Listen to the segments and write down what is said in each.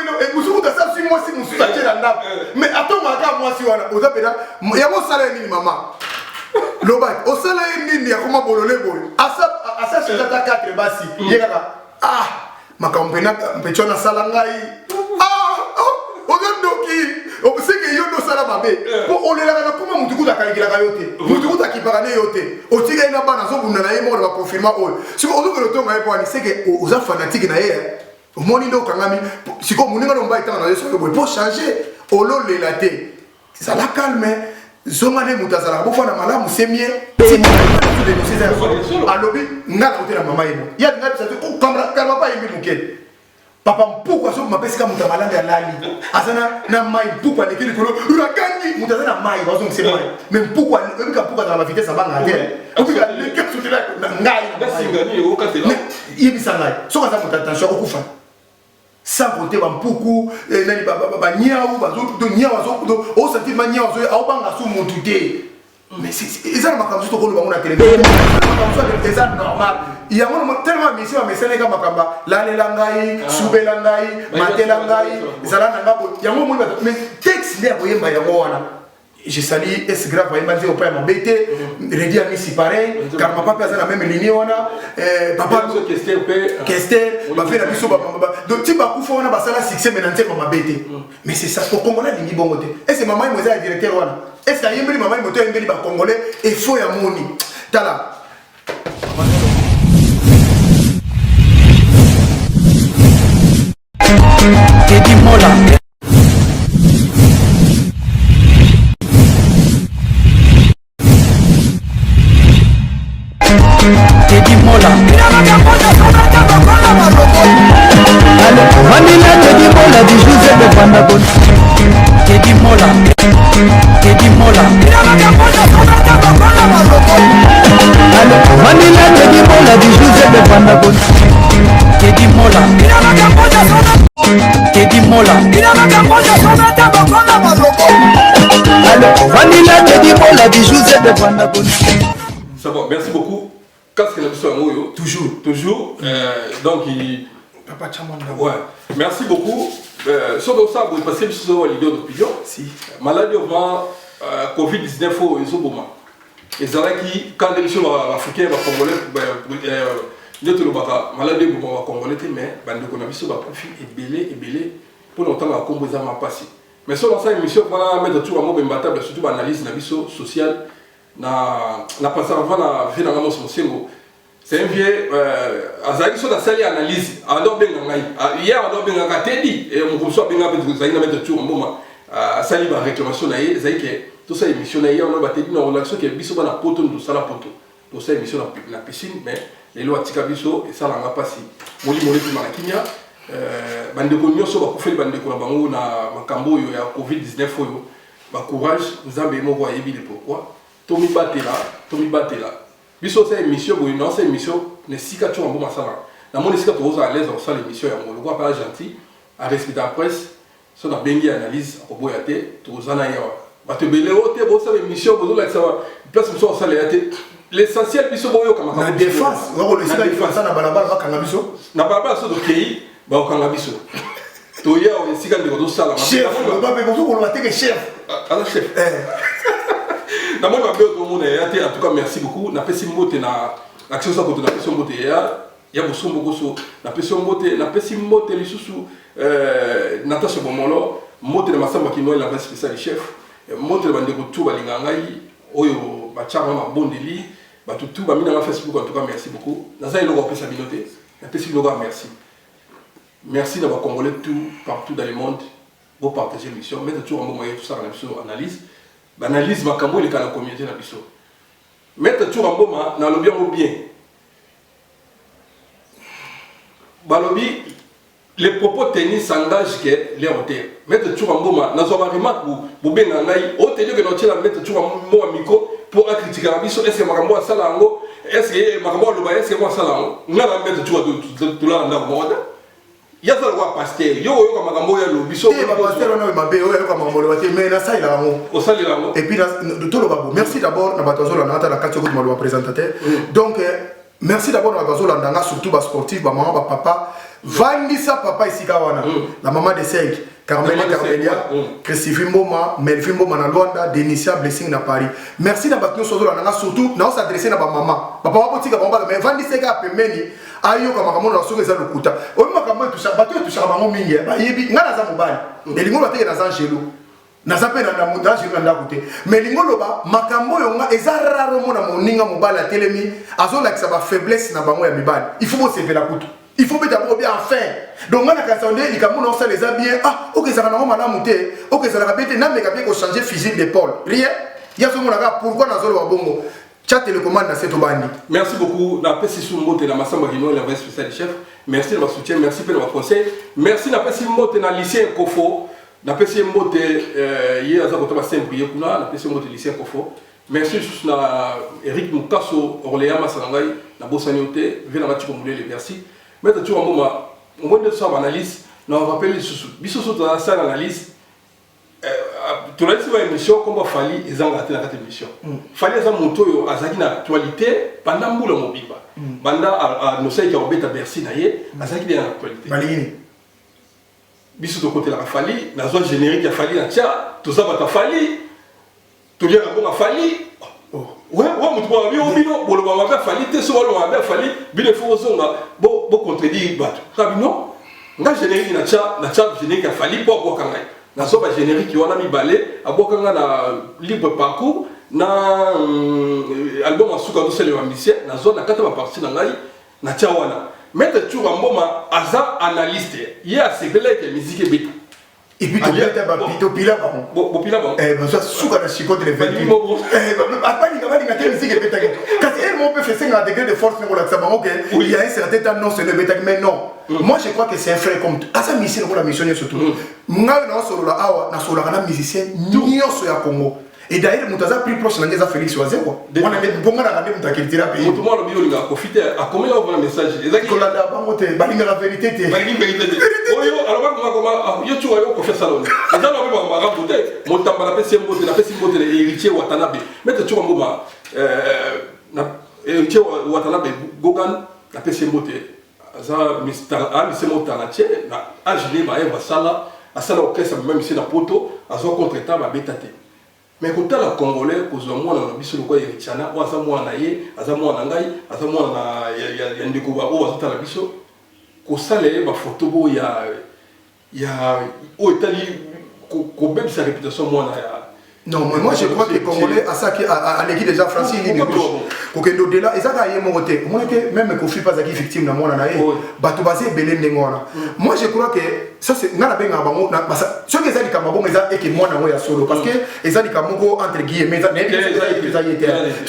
moi et musuku ta ça si moi si musuku ta tela ndap mais attends maka moi si wana oza pena ya mo sala ni mama loba o sala ni ya koma bolole boy asa cheta ta 4 basi yeka makampena mpechona sala ngai ogandoki oseke yondo sala mabe po olela na kuma mutuku ta kalikila kayote mutuku ta kipakane yote otika ina bana zo bunda na ye mo ba confirmer all siko ozo ko tonga epo ani seke oza fanatique na ye omoni ndo kangami siko muninga no mba itanga na yeso ko po changer olo lelate ça la calme zonga ne mutazala bo fana malamu semie alobi ngaka otela mama yebo ya ngaka sa ko kamera kalma pa yimbi mukele papa mpuku aso mapesika mutamalanga lali asana na mai mpuku anekeli kolo rakangi mutazana mai wazo msema mais mpuku ebika mpuku na la vitesse abanga ate obika leke sutela na ngai basingani okatela yebisa ngai soka za mutatanshwa okufa sans compter bampuku nani ba nyau bazo do nyau azo o senti ma nyau azo aobanga su mututé mais c'est ça makambo to ko lo bangona télévision makambo c'est ça normal il y a tellement mission mais c'est nga makamba la ngai subela ngai matela ngai zala nanga bo yango mo mais texte ndia boyemba yango wana je salue es grave boyemba ndio pa mabete redi ami si pareil car papa pesa na même ligne wana papa Kester ba fait la biso ba donc ti ba kufa wana ba sala succès mais nanté mabete mais c'est ça pour congolais lingi bongo te et c'est maman moza directeur wana est-ce que yembeli maman moto yembeli ba congolais et faut ya moni tala Teddy Mola. Teddy Mola. Vanilla Teddy Mola du José de Pandagon. Teddy Mola. Teddy Mola. Vanilla Teddy Mola du José de Pandagon. Teddy Mola. Teddy Mola. Vanilla Teddy Mola du José de Pandagon. Ça va, merci beaucoup. Qu'est-ce que la mission à toujours. Donc, Papa Chamanda. Ouais. Merci beaucoup. Sauf ça, vous passez sur l'idée d'opinion. Si. Maladie avant Covid-19 au Isoboma. Et c'est vrai que quand les gens africains vont congolais, nous sommes maladie pour congolais, mais nous avons vu profit et belé pour longtemps à composer ma passé. Mais sur cette émission, on va mettre tout un mot imbattable, surtout l'analyse de la vie sociale. Na passé avant la vie dans la motion. C'est un vieux azali sur la salle analyse alors ben ngai hier alors ben ngai tedi et on reçoit ben ngai vous allez mettre tout un moment sali ba réclamation na ye zai que tout ça émission na hier on va tedi na relation que biso na poto ndo sala poto tout ça émission na piscine mais les lois tika biso et ça la nga pasi moli qui mala kimia bande ko nyoso ba ko feli bande ko na bango na makambo yo ya Covid-19 yo ba courage nzambe mo ko yebi pourquoi Tommy Batela. Biso c'est émission pour une émission ne sika tu en bon masala. Na mon sika to à l'aise dans l'émission ya mon pas gentil à respecter la presse so na bengi analyse ko boyate to zana ya. Ba te belé ote bo ça émission bo la ça place so ça l'essentiel biso boyo kama na défense ngoko le sika défense na balabala ba kanga biso na balabala so do kei ba kanga biso. To ya o sika ndiko sala chef ba be bo ko le chef ala chef na moi mabe tout le monde est en tout cas merci beaucoup na pesi mbote na action ça côté na pesi mbote ya bosombo goso na pesi mbote lisusu Natasha Bomolo mbote na masamba kinoel la vice spécial chef mbote bande ko tout balinga ngai oyo ba chama ma bondeli ba tout ba mina na Facebook en tout cas merci beaucoup na ça il logo pesa binote na pesi logo merci d'avoir congolais tout partout dans le monde pour partager l'émission mettre toujours un moyen tout ça dans analyse l'analyse makambo il est dans la communauté na biso mettre tout en boma na lobby en bien balobi les propos tenus s'engagent que les hôtels mettre tout en boma na zo ba remarque bu benga ngai o tenir que notre la mettre tout en mo micro pour critiquer la biso est-ce que makambo sala ngo est-ce que makambo lo ba est-ce que moi sala ngo ngala mettre tout là dans mode ya za kwa pasteur yo comme makambo ya lobi so ba pasteur on a mabe yo comme makambo lo bate mais na ça il a ngo o sali lango et puis de tout le babo merci d'abord na batozo la nata na kati ko ma présentateur donc merci d'abord na bazo landanga surtout ba sportif ba maman ba papa vandisa papa ici kawana la maman de 5 Carmela Carmelia Christophe Mboma Melvin Mboma na Luanda Denisia Blessing na Paris merci na batno sozo landanga surtout na s'adresser na ba maman papa wa botika ba mais vandisa ka pemeni ayo kama kama na sozo za lokuta o makambo tout ça bato tout ça bango mingi ba yebi ngana za mobali elingo bateke na za ngelo na zape na mudaji na côté mais lingolo ba makambo yonga ezararo mona moninga mobali atelemi azola kisa ba faiblesse na bango ya mibali il faut se la kutu il faut mettre bien enfin donc on a kasonde likamuna on les a bien ah OK ça na ngoma na muté OK ça na kabete na meka bien ko changer physique d'épaule rien ya zo mona ka pourquoi na zolo wa bongo chat télécommande na seto bandi merci beaucoup na pesi sou mbote na masamba kino la vice spécial chef merci de votre soutien merci pour votre conseil merci na pesi mbote na lycée Kofo na pesi mbote hier aza kotaba simple yekuna na pesi mbote lycée Kofo merci juste na Eric Mukaso Orléans Masangai na Bossanioté vena matiko mulele merci mais tu vois moi on va de ça analyse na on rappelle sous biso dans ça analyse tu l'as dit sur émission comme fali ezanga te na cette émission fali za moto yo azaki na actualité pendant mbula mobimba banda no sai ka obeta Bercy na ye azaki na actualité balini biso to côté la fali na zone générique ya fali na tia tout ça va ta fali tout bien bon fali ouais mutu ba bi obino bolo ba ba fali te so ba ba fali bi le fo zonga bo contredire bato sabi non nga générique na tia générique ya fali po ko kanga na so ba générique wana mi balé abokanga na libre parcours na album asuka do sele wa musicien na zone na kata ba partie na ngai na tia wana Maître Tchouba Mboma, aza analyste, il y a ces belles que musique est bête. Et puis tu as pila bon. Pila bon. Ça souka na chicote les 20. Apa ni kama ni ngate musique est bête. Quand elle m'ont fait un degré de force pour la ça OK. Il y a un certain temps non c'est le bête mais non. Moi je crois que c'est un frère comme asa mission pour la mission surtout. Nga na solo la awa na solo kana musicien nyonso ya Congo. Et d'ailleurs, Moutaza plus proche de la Félix Oazé. On a des bons gars qui ont été thérapie. Tout le monde a profité. À combien on voit le message? Qu'on a d'abord la vérité. Alors, comment tu vois qu'on fait ça? Les gens ont raconté. Mon temps, on a fait symbole de l'héritier Watanabe. Mais tu vois, héritier Watanabe, Gogan, la fait symbole de Talatier, à Genève, à Sala, à Sala, même ici dans Poto, à son contre-temps, à Bétate. Mais quand tu as le Congolais, quand tu as le biso loko Erichana, ou aza mwana ye, aza mwana ngai, aza mwana ya ndekuba ou aza la biso, ko sale ba photo bo ya o etali ko bebe sa réputation mwana ya. Non, mais moi je crois que les Congolais, à l'équipe déjà Francis, il est au-delà, ils ont mon côté. Moi, même Kofi pas victime de moi, moi je crois que ça c'est. Ce que ça dit comme bon, et que moi, solo. Parce que ça dit comme entre guillemets, ce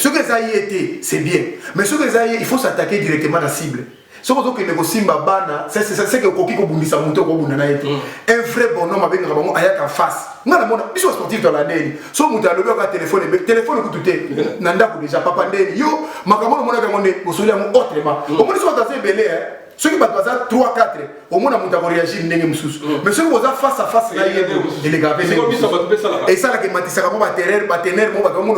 que ça a été, c'est bien. Mais ce que ça il faut s'attaquer directement à la cible. Ce que les Simba Bana, c'est que Kokiko Bundisa Mouto Bundana un vrai bonhomme avec un rabon ayak en face. N'a la monde, ils sont sportifs dans la déni. So Mouta le gars téléphone que tout est. Nanda pour déjà papa déni. Yo, Makamon mon aga monde, au soleil mon autrement. Au moins ils sont assez belés. Ceux qui battent 3 4, au moins Mouta réagir n'engem sous. Mais ceux qui vont face à face là, il est grave. Et ça là que Matissa comme partenaire mon Makamon a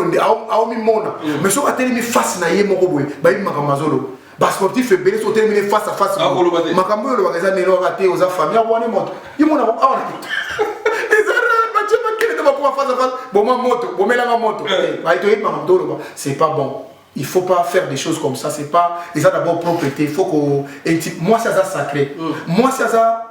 mis mon. Mais ceux qui tellement face na yé mon boy, ba il Makamazolo. Bas sportif belé sont terminés face à face. Makambo le bagasa nelo raté aux familles wane moto. Yimona ba awa. Ezara ba chema kile de ba face à face. Bon ma moto, bon mela ma moto. Ba ito yima mamdolo, c'est pas bon. Il faut pas faire des choses comme ça, c'est pas et ça d'abord propreté, il faut qu'on moi ça sacré. Moi ça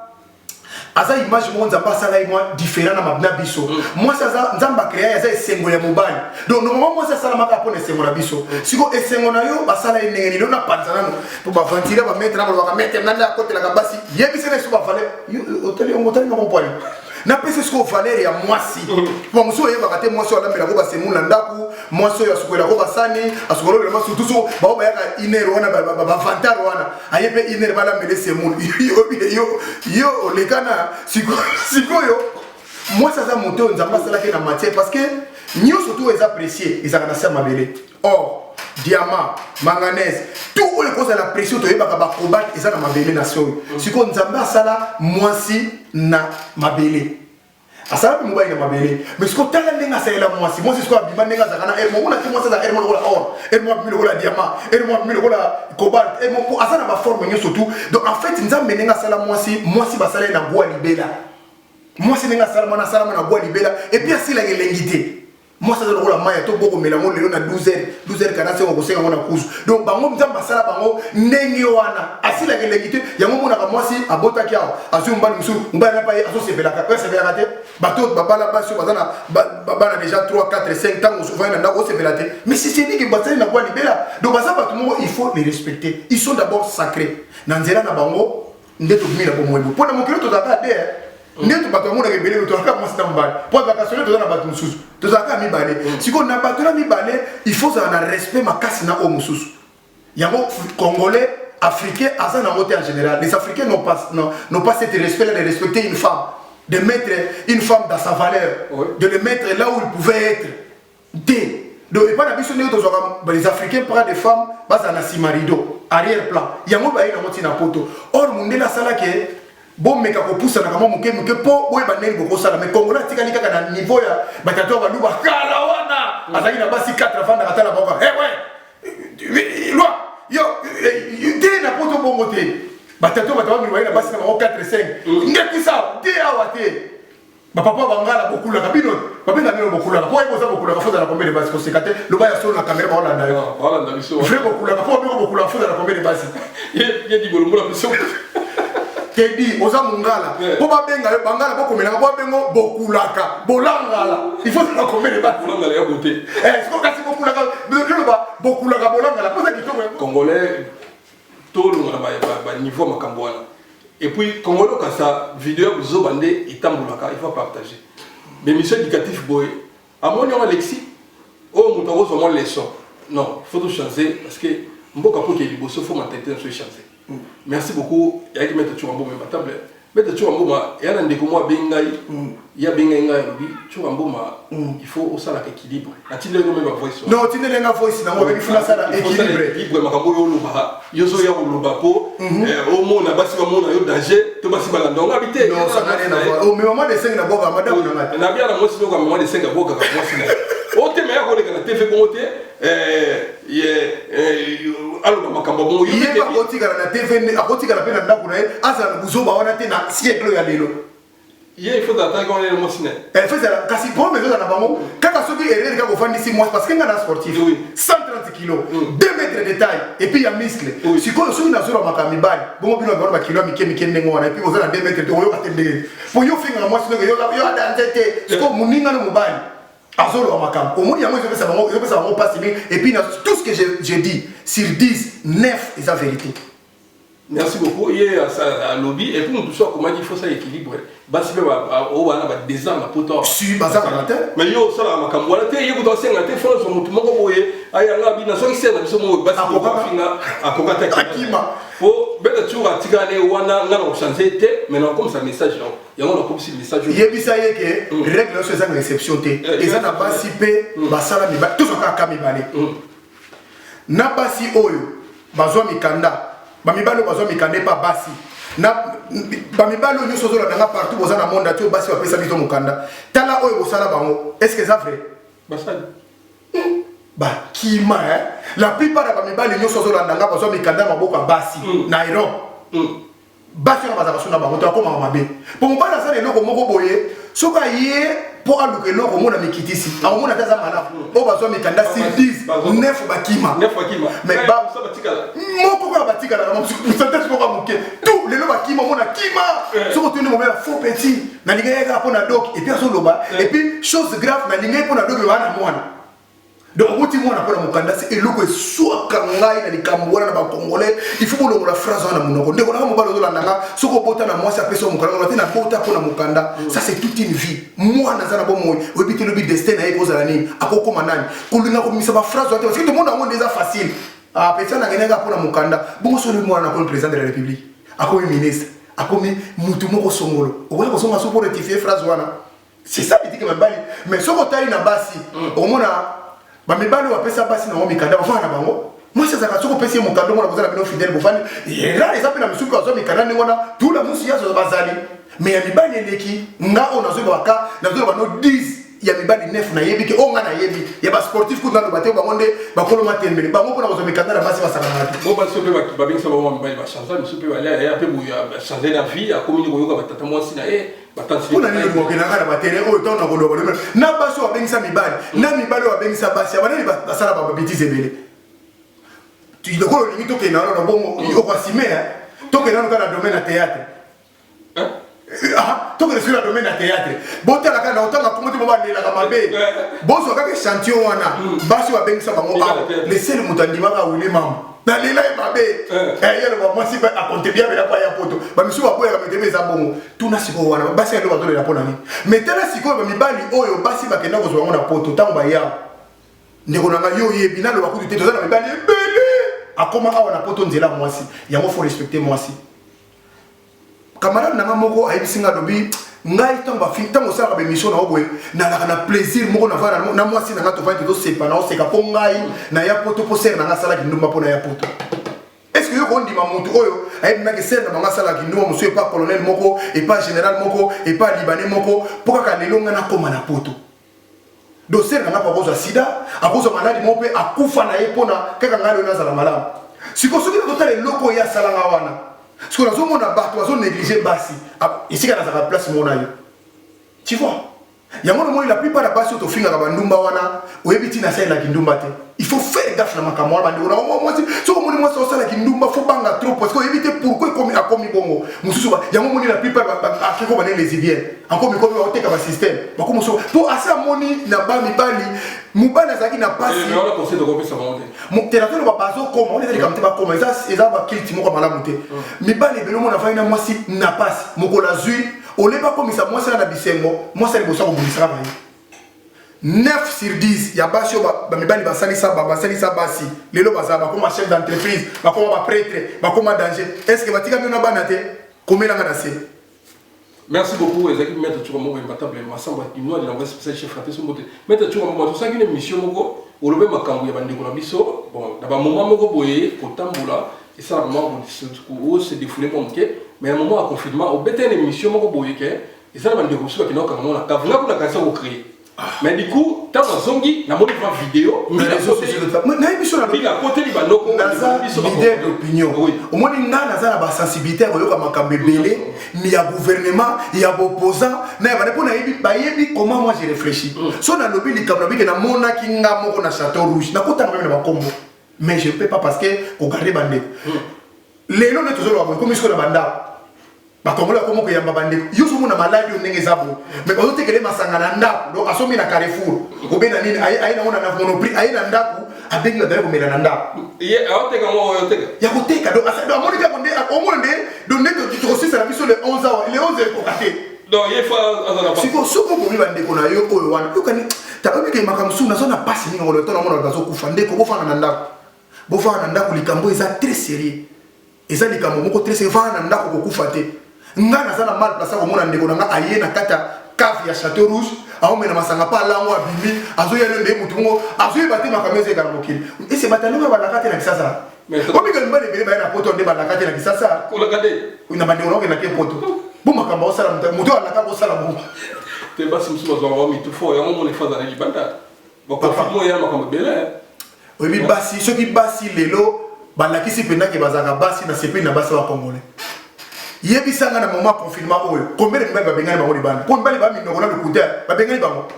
asa image mo nzamba sala moi différent na mabna biso moi ça nzamba créer asa esengo ya mobali donc normalement moi ça sala maka pona esengo na biso siko esengo na yo basala inengeni na panzana no pour ba ventiler ba mettre na ba mettre na la côté la kabasi yebise na so ba fale hôtel on hôtel na mo pali na pese siko valeur ya mwasi bon muso yeba kate mwasi wala mbela ko ba semuna ndaku mwasi ya sukwela ko basani asukolo le masu tuso ba ba ya inero wana ba vantaro wana ayepe inero bala mbele semuna yo lekana siko yo moi ça monter nzamba sala ke na matière parce que nyo surtout les apprécier ils ont ça mabele or diamant manganèse tout les causes à la pression to yeba ba cobalt ils ont na mabele nation siko nzamba sala mwasi na mabele asala pe mobali na mabele mais ce que tala ndenga saela mwasi mwasi ce que abima ndenga zakana ermo ona ti mwasi za ermo lokola or ermo abimi lokola diamant ermo abimi lokola cobalt ermo asala ba forme nyonso tout donc en fait nzambe ndenga sala mwasi basala na bois libela mwasi ndenga sala na bois libela et puis asila ngelengite mwasi za lokola maya to boko melango lelo na 12h kana se ko senga ngona kuzu donc bango nzambe basala bango ndenge wana asila ngelengite yango mona ka mwasi abota kiao azu mbali musu mbali na pa azo sebelaka ko sebelaka te bato babala baso bazana bana déjà 3 4 5 tango souvent na ndako sebelate mais si c'est dit que basali na bois libela donc basa bato mo il faut les respecter ils sont d'abord sacrés na nzela na bango ndeto bimila bomwebo pona mokilo to zaka de ndeto bato ngona ke belelo to zaka mwasi na mbali po bakasole to zana bato mususu to zaka mibale siko na bato na mibale il faut ça na respect makasi na o mususu yango congolais africains azana moté en général les africains n'ont pas cet respect là de respecter une femme de mettre une femme dans sa valeur de le mettre là où il pouvait être donc et pas la mission les africains prennent des femmes bas na simarido arrière plan yango ba ina moti na poto or mundela sala ke bon meka ko poussa na kama muke po boy ba nengo ko sala mais congolais tikali kaka na niveau ya batato ba duba kala wana azaki na basi 4 fanda katala baba loi yo te na poto bongo te batato batawa mi na basi na 4 5 ngeki sa te awate ba papa bangala bokula kabino babenga mino bokula ko ebo za bokula ka foza na combien de basi ko sekate lo ba ya solo na caméra ba olanda yo olanda biso vrai bokula ka po bokula foza na combien de basi ye di bolumula biso Tedi, oza mungala. Po babenga yo bangala po komela po bengo bokulaka, bolangala. Il faut ça combien de basi bolangala ya beauté. C'est ko kasi bokulaka, le ba bokulaka bolangala po ça ki tongo congolais tout le ba niveau makambo wana. Et puis congolais ka sa vidéo zo bande itambulaka, il faut partager. Mais mission éducatif boy, à mon nom Alexis, oh mon toro vraiment leçon. Non, il faut tout changer parce que mboka po ke liboso faut m'entendre sur changer. Merci beaucoup. Il y a qui mettre toujours un bon table. Mettre toujours un bon il y a un déco moi bengai. Il y a bengai ngai toujours un bon il faut au salaire équilibre. A-t-il le même voice? Non, tu n'es pas voice. Non, avec il faut la salaire équilibre. Équilibre. Makambo yo luba. Yo so ya luba po. Au monde na basi au monde yo danger. To basi balanda on habiter. Non, ça n'a rien à voir. Au moment des 5 na boka madame na. Na bien la moi sino comme moment des 5 na boka moi sino. Ote meya ko na TV bongote alors makambo bon yeba kotika na TV akotika na pena ndako na asa buzoba wana te na siècle ya lelo il faut d'attendre on est le monsine fait ça kasi bon mais na bango kaka soki erreur ka ko fandi 6 mois parce que ngana sportif 130 kg 2 mètres de taille et puis il y a muscle siko soki na zoro makami bali bongo bino ba kilo mike ndengo wana et puis ozana 2 mètres de oyo ka tende pour yo finga na moi sino yo danzete siko muninga no mobali azolo amakam au moins il y a moi je peux savoir pas si bien et puis tout ce que j'ai dit sur 10 9 est la vérité. Merci beaucoup. Il y a ça lobby et puis nous tous comment il faut ça équilibre. Basi ba o wana ba des ans na poto. Si baza na tête. Mais yo ça la makambo la tête yego dosi na tête fona so mutu moko boye aya nga bina so isena biso mo basi ko finga akokata akima. Po beta chura tigane wana ngana ko changer te mais non comme ça message là. Yango na comme si message. Yebisa yeke règle so ça exception te. Eza na basi pe basala mi ba tout so ka kami balé. Na basi oyo bazwa mikanda. Bamibalo bazwa mikanda pa basi. Na bamibalo nyoso zo la partout bozana monde atu basi ba pesa bito mukanda. Tala oyo bosala bango. Est-ce que ça vrai? Basali. Ba kima la plupart de bamibalo nyoso zo la ndanga bazwa mikanda maboka basi. Na Europe. Basi na bazaka sona bango to akoma mabe. Pour mbala ça eloko moko boye, soka ye pour aluke eloko mona mikitisi. Amona taza mala. O bazwa mikanda sur 10, 9 bakima. 9 bakima. Mais ba ça batikala. Moko ko batikala na pourcentage ko ka muke. Tout les loba kima mona kima. Soko tuni mo faux petit. Na linga yaka pona doc et puis aso loba et puis chose grave na linga pona doc wana mwana. Donc on dit moi on a mukanda c'est eloko soit kangai na likambo na ba congolais il faut que la phrase na munoko ndeko na mobalo zo landanga soko bota na moi ça pesa mukanda on na bota pour na mukanda ça c'est toute une vie moi na zana bomoy obiti le destin na eko za nini akoko manani kulinga ko misa ba phrase parce que tout le monde a déjà facile ah pesa na genga pour na mukanda bongo so le moi na ko président de la république akomi ministre akomi mutu moko songolo okoya ko songa so pour rectifier phrase wana c'est ça dit que mbali mais soko tali na basi au mona bamibalo bapesa basi na mikanda bafana bango moi c'est ça quand pesi mon cadeau on a besoin de fidèle pour fan et là les appels à monsieur quand mi kana ngona tout la musu ya zo bazali mais ya mibali eleki nga on azo baka na zo ba no 10 ya mibali 9 na yebi ke onga na yebi ya ba sportif ku na lo baté ba monde ba kolo matembele ba moko na zo mikanda na basi ba sakana bon ba sope ba bien ça ba mibali ba changer monsieur pe aller ya pe buya changer la vie a communiquer ko ba tata moi si na kuna nini mo kena kana batere o to na ko lo na baso wa bengisa mibali na mibali wa bengisa basi ya banani ba sala ba bitize bele tu le ko limito ke na na bongo o kwa simea to ke na no kana domaine na théâtre to ke sur la domaine na théâtre bota la kana otanga ko mutu ba lela ka mabe boso ka ke chantier wana basi wa bengisa ba mo le sel mutandima ka wili mama na lela e mabe yele ba mo si ba akonte bien bela kwa ya poto ba misu ba boya ka metebe za bongo tuna siko wana basi ya lo ba to lela pona ni metela siko ba mibali oyo basi ba kenda ko zo na poto tango ba ya ndeko na yo yebi na lo ba kutu te to na mibali ebele akoma awa na poto nzela mwasi yango faut respecter mwasi camarade nanga moko ayibisinga lobi ngai tamba fi tango sala ba mission na obwe na plaisir moko na vana na mwasi nanga to vandi to sepa na oseka po ngai na ya poto po ser nanga sala kindumba po na ya poto est-ce que yo kondi ma mutu oyo ayibina ke ser na nanga sala kindumba monsieur pas colonel moko et pas général moko et pas libanais moko poka ka lelo nga na koma na poto do ser nanga pa koza sida akoza maladi mo pe akufa na ye pona kaka ngalo na sala malamu siko soki na totale loko ya sala nga wana siko na zo mona bato azo négliger basi ici kana za place mona yo tu vois yango no la plupart da basi to finga ka bandumba wana oyebiti na sala kindumba te il faut faire gaffe na makamwa bandi ona moi so ko moni moi so sala kindumba faut banga trop parce que oyebite pourquoi comme a komi bongo mususu ba yango moni la plupart akiko bane les ibiens encore mi komi oteka ba système ba ko muso pour asa moni na ba mi bali mubana zaki na pasi mais on a conseil de compter ça monter mon théâtre ba bazo comme on est comme te ba comme ça ba kilti moko malamu te mi bali belo mona fa ina mwasi na pasi moko la zui oleba comme ça moi ça na bisengo moi ça libosa ko bundisaka ba 9 sur 10 ya basi ba mibali ba salisa basi lelo bazaba comme chef d'entreprise ba comme ba prêtre ba comme danger est-ce que batika mena bana te komela ngana se merci beaucoup ezaki mettre tu comme imbatable masamba inwa de l'envoi spécial chef raté so moté mettre tu comme ça une émission moko olobe makambo ya bandeko na biso bon na ba moment moko boye kotambola et ça vraiment on se défouler mon quai mais à un moment à confinement au bête une émission moko boye ke et ça bandeko biso ki na kamona ka vunga kuna kanisa ko créer mais du coup tant zongi na moni pas vidéo mais les autres na émission na bila côté li banoko leader d'opinion au moins nga naza na ba sensibilité ko yoka makambe belé ni ya gouvernement ya opposant na ba pour na yebi comment moi j'ai réfléchi so na lobi li kamna bi na mona ki nga moko na Château Rouge na kota même na ba kombo mais je peux pas parce que ko garder bande lelo ne tozolo ba comme isko na banda bakongola komo ko yamba bande yo so mona maladi o ndenge zabo mais ba zotekele masanga na ndako donc asomi na Carrefour ko bena nini ai na ona na monoprix ai na ndako abengi ba ko mela na ndako ye aoteka mo yoteka ya koteka donc asa do amoni ka konde omonde do ndeko to sisa na biso le 11 ans le 11 ko kate donc ye fa azana pas siko soko ko mi bande ko na yo oyo wana yo kani ta ko ke makamsu na zona passe ni ngolo to na mona bazo kufa ndeko bo fa na ndako bo fa na ndako likambo eza très sérieux eza likambo moko très sérieux fa na ndako ko kufa te nga na sana mal place ko mona ndeko na nga aye na kata cave ya Château Rouge aomena masanga pa lango abimi azo yele nde mutu ngo azo yebate makameze ka mokili ese batalunga balakate na kisasa omi ka mbale bele ba na poto nde balakate na kisasa ko lakade ina bande ono ke na ke poto bo makamba osala mutu alaka ko sala bo te basi musu bazo wa mitu fo ya mo le faza na libanda ba ko fimo ya makambe bele obi basi soki basi lelo balakisi penda ke bazaka basi na sepi na basi wa congolais yebisanga na moment confinement oyo combien de mbali babengani bango libanda ko mbali ba minoko na lokuta babengani bango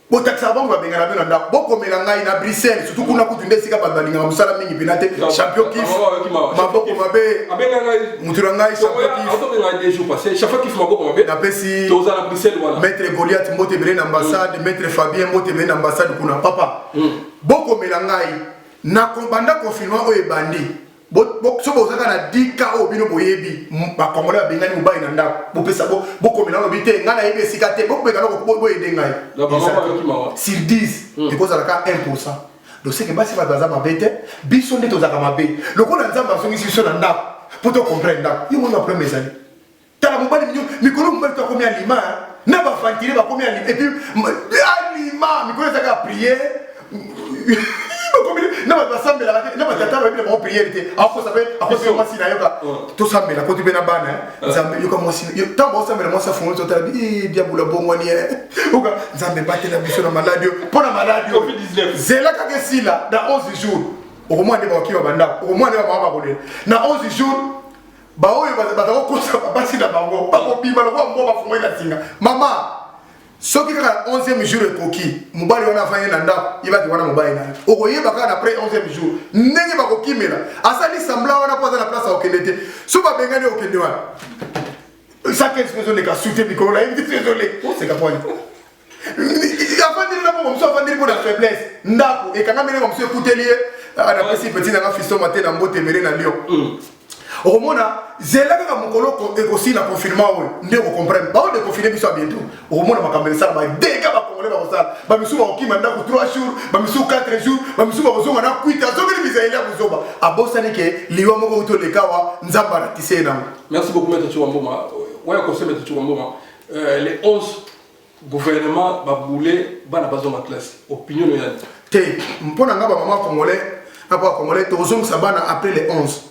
bo taxa bango babengana bino ndako bo komela ngai na Bruxelles surtout kuna kutu ndesika babalinga musala mingi binate champion kif maboko mabe abenga ngai mutura ngai champion kif auto benga des jours passés chaque fois kif maboko mabe na pesi toza na Bruxelles wala maître Goliath mbote bele na ambassade maître Fabien mbote bele na ambassade kuna papa bo komela ngai na kombanda confinement oyo bandi so bozaka na 10 cas au bino boyebi ba congolais bengani mobali na ndako bo pesa bo komela no bité ngana yebi esika te bo peka no bo yede ngai sur 10 et cause la ka 1%. Donc c'est que basi ba baza mabete biso nde tozaka mabe lokola nzamba songi siso na ndako pour te comprendre yo mo na premier zali tala mobali mikolo mobali to komi alima na ba fantire ba komi alima et puis alima mikolo zaka prier na ba sambela kati na ba tata ba ba prière ako sabe ako se mwasi na yoka to sambela ko tibena bana nzambe yoka mwasi tant ba sambela mwasi fongo to tabi diabula bongwani oka nzambe batela biso na malade pona malade Covid-19 zela ka sila dans 11 jours au moins de ba kiba banda au moins de ba mama ko na 11 jours ba oyo ba ta ko sa ba sila bango ba ko bima lo ko ba fongo ina singa mama soki kaka 11e jour ekoki mobali wana afanye na ndako yebaki wana mobali na okoyeba kaka après 11e jour ndenge bakokimela asali sambla wana po aza na place akokende te so babengani okende wana chaque espèce de kasute mikolo na yebi te désolé oseka poni afandeli na bongo mosu afandeli mpo na faiblesse ndako ekangameli mosu ekuteli ye anapesi petit nanga fisto mate na mbote emele na lion okomona zela kaka mokolo ekosila confinement oyo nde okomprendre bao déconfine biso ya bientôt okomona makambo esala badeka bakongole bakosala bamisu bakokima ndako 3 jours bamisu 4 jours bamisu bakozonga na kwita azongeli misaeli ya kozoba abosani ke liwa moko uti olekawa nzambe aratise ye nango. Merci beaucoup maître Chouamboma. Ouais, conseil maître Chouamboma. Les 11 gouvernements baboulé bana bazonga classe opinion ya te mpona nga ba mama congolais na ba congolais tozongisa bana après les 11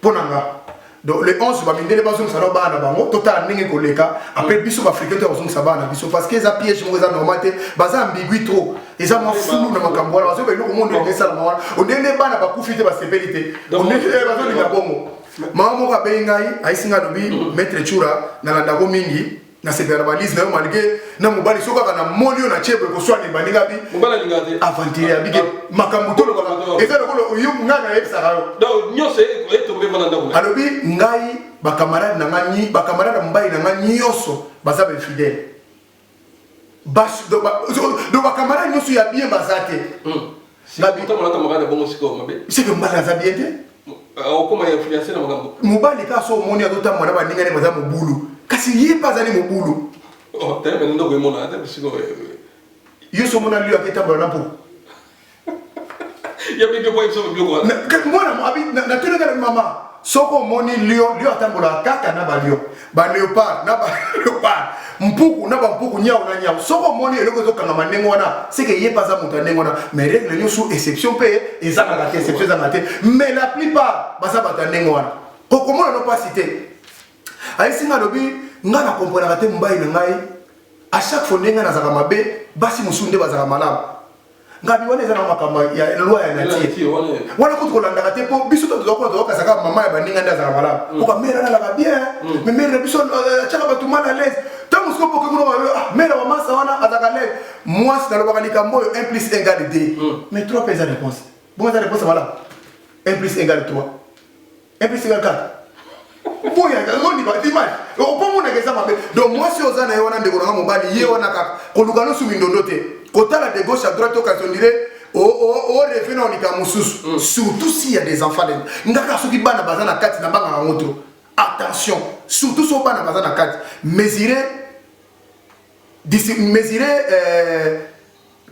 ponanga donc les 11 ba mindele bazo musala bana bango total ndenge koleka après biso ba africain to bazo musala biso parce que za piège mo za normal te baza ambigu trop eza mo fulu na makambo wala bazo belo ko monde ngesa la mwana ondende bana ba kufite ba sepelite ondende bazo linga bongo mama mo ka bengai aisinga dobi maître Chura na landako mingi na sepera balise na yo malgré na mobali soka kana molio na chebe ko swani baninga bi mobala lingate avantier abike makambo to lokala eza lokolo yo ngana yebisa kayo donc nyose etombe mana ndako alobi ngai ba camarade na ngani ba camarade mbai na ngani yoso baza be fidèle bas do ba camarade nyoso ya bien bazate ngabi to mona camarade bongo siko mabe c'est que mbala za bien te okoma ya influencer na makambo mobali ka so moni adota mwana baninga ne baza mobulu kasi ye bazali mobulu oh tebe ndo ko mona tebe siko yo so mona liyo aketa bana po ya bibi boy so bibi ko mwana mo abi na tele kala mama soko moni liyo atambola kaka na ba liyo ba leopard na ba leopard mpuku na ba mpuku nyao na nyao soko moni eloko zo kanga manengo wana c'est que ye pas za muta nengo na mais règle nyo sous exception pe ezaka la exception za maté mais la plupart baza batanengo wana comment on n'a pas cité aisinga lobi nga na comprendre te mbai na ngai à chaque fois nenga na zaka mabe basi musunde bazaka malamu ngabi wana eza na makamba ya loi ya natie wana ko kolanda te po biso to to kasaka mama ya baninga nda zaka malamu ko mera na la bien mais mera biso chaka batu mal à l'aise tant musko ko ko mera wa masa wana azaka l'aise moi c'est dans le bakanika mboyo 1 + 1 = 2 mais 3 pesa réponse bon ça réponse voilà 1 + 1 = 3 1 + 1 = 4 boya ngoni ba image opomo na kesa mabe donc moi si ozana yona ndeko na mobali ye wana kaka kolukano sumi ndondo te kotala de gauche à droite occasion dirait o refena onika mususu surtout s'il y a des enfants ngaka soki bana bazana kati na banga ngotro attention surtout so bana bazana kati mesurer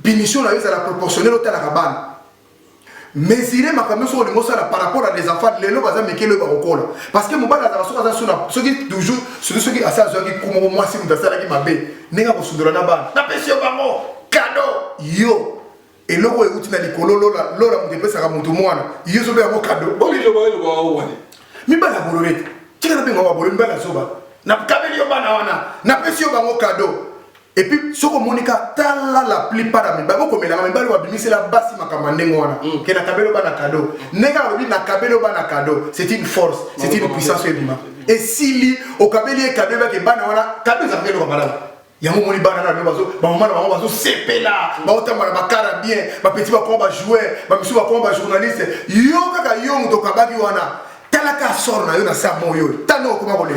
punition la la proportionnelle au tala kabana mesurer makambo so lingo sala par rapport à des enfants lelo baza mekelo bakokola parce que mobala za soka za suna soki toujours soki asa soki kumo mwasi mudasala ki mabe ninga ko sudura na bana na pesio bango cadeau yo eloko euti na likolo lola mudepesa mutu mwana yo so be yango cadeau bomi lo ba wani mi bana bolorete tika na benga wa boloni bana soba na kabeli yo bana wana na pesio bango cadeau. Et puis, ce que Monica, la plupart de mes bagos comme la membali wa bimisi la basi makamandeng wana. Que na kabelo ba na cadeau. Nega lobi na kabelo ba na cadeau. C'est une force, c'est une puissance ebima. Et si li au kabeli e cadeau ba ke bana wana, cadeau za kelo kabala. Yango moni bana na bazo, ba mama na bango bazo sepela, ba otama na bakara bien, ba petit ba ko ba joueur, ba misu ba ko ba journaliste. Yo kaka yo muto kabaki wana. Talaka sort na yo na sa moyo. Tano ko ma bolé.